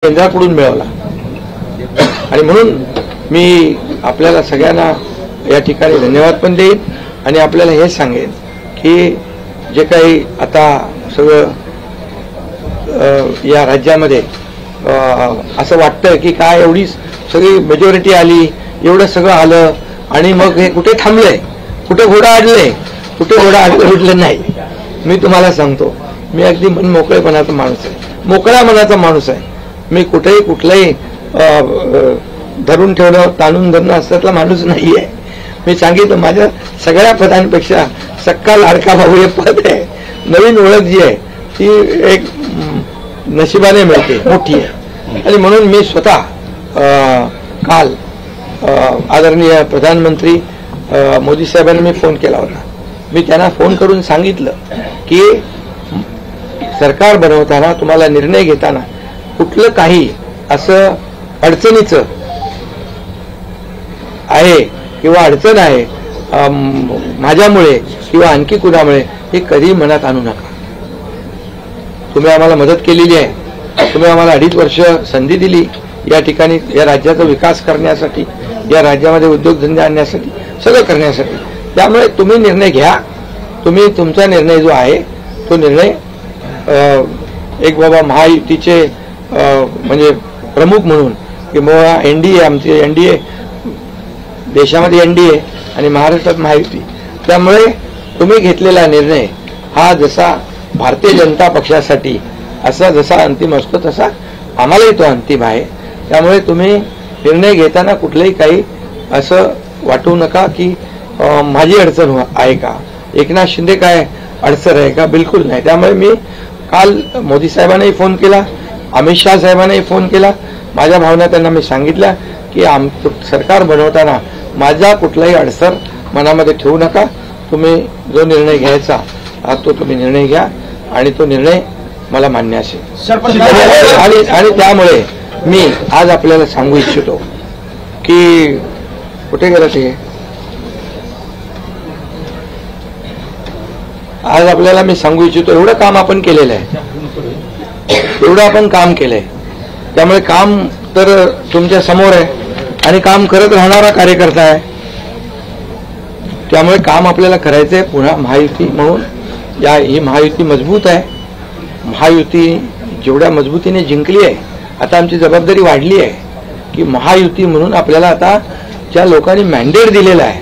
केंद्राकडून मिळवला आणि म्हणून मी आपल्याला सगळ्यांना या ठिकाणी धन्यवाद पण देईन आणि आपल्याला हे सांगेन की जे काही आता सगळं या राज्यामध्ये असं वाटतं की काय एवढी सगळी मेजॉरिटी आली, एवढं सगळं आलं आणि मग हे कुठे थांबलंय, कुठे घोडा अडले, कुठे घोडा अडलं नाही. मी तुम्हाला सांगतो, मी अगदी मन मोकळेपणाचा माणूस आहे, मोकळ्या मनाचा माणूस आहे. मी कुठेही कुठलाही धरून ठेवणं, ताणून धरणं असल्यातला माणूस नाही आहे. मी सांगितलं, माझ्या सगळ्या पदांपेक्षा सक्का लाडका भाऊ हे पद आहे. नवीन ओळख जी आहे ती एक नशिबाने मिळते, मोठी आहे. आणि म्हणून मी स्वतः काल आदरणीय प्रधानमंत्री मोदी साहेबांनी मी फोन केला होता. मी त्यांना फोन करून सांगितलं की सरकार बनवताना, तुम्हाला निर्णय घेताना कुठलं काही असं अडचणीचं आहे किंवा अडचण आहे माझ्यामुळे किंवा आणखी कुणामुळे, हे कधी मनात आणू नका. तुम्ही आम्हाला मदत केलेली आहे, तुम्ही आम्हाला 2.5 वर्ष संधी दिली या ठिकाणी या राज्याचा विकास करण्यासाठी, या राज्यामध्ये उद्योगधंदे आणण्यासाठी, सगळं करण्यासाठी. त्यामुळे तुम्ही निर्णय घ्या. तुम्ही तुमचा निर्णय जो आहे तो निर्णय एक बाबा महायुतीचे म्हणजे प्रमुख म्हणून की मग एनडीए, आमचे एनडीए, देशामध्ये एनडीए आणि महाराष्ट्रात महायुती. त्यामुळे तुम्ही घेतलेला निर्णय हा जसा भारतीय जनता पक्षासाठी असा जसा अंतिम असतो तसा आम्हालाही तो अंतिम आहे. त्यामुळे तुम्ही निर्णय घेताना कुठलंही काही असं वाटू नका की माझी अडचण आहे का, एकनाथ शिंदे काय अडचण आहे का, बिलकुल नाही. त्यामुळे मी काल मोदी साहेबांनाही फोन केला, अमित शाह साहेबांनाही फोन केला. माझ्या भावना त्यांना मी सांगितल्या की सरकार बनवताना माझा कुठलाही अडसर मनामध्ये ठेवू नका. तुम्ही जो निर्णय घ्यायचा तो तुम्ही निर्णय घ्या आणि तो निर्णय मला मान्य असेल. आणि त्यामुळे मी आज आपल्याला सांगू इच्छितो की कुठे गेलं ते, आज आपल्याला मी सांगू इच्छितो, एवढं काम आपण केलेलं आहे, एवढं आपण काम केलंय. त्यामुळे काम तर तुमच्या समोर आहे आणि काम करत राहणारा कार्यकर्ता आहे. त्यामुळे काम आपल्याला करायचंय. पुन्हा महायुती म्हणून ही महायुती मजबूत आहे. महायुती जेवढ्या मजबूतीने जिंकली आहे, आता आमची जबाबदारी वाढली आहे की महायुती म्हणून आपल्याला आता ज्या लोकांनी मॅन्डेट दिलेला आहे,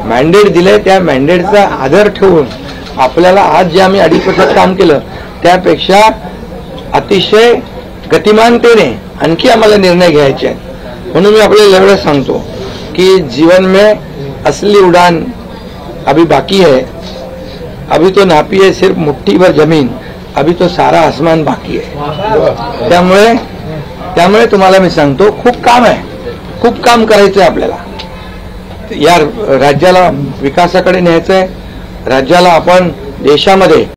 मॅन्डेट दिलंय, त्या मॅन्डेटचा आदर ठेवून आपल्याला आज जे आम्ही 2.5 वर्षात काम केलं त्यापेक्षा अतिशय गतिमानतेने आणखी आम्हाला निर्णय घ्यायचे आहेत. म्हणून मी आपल्याला एवढं सांगतो की जीवन में असली उड़ान अभी बाकी है, अभी तो नापी है सिर्फ मुट्ठी भर जमीन, अभी तो सारा आसमान बाकी है. त्यामुळे तुम्हाला मी सांगतो, खूप काम आहे, खूप काम करायचं आहे आपल्याला. या राज्याला विकासाकडे न्यायचं आहे. राज्याला आपण देशामध्ये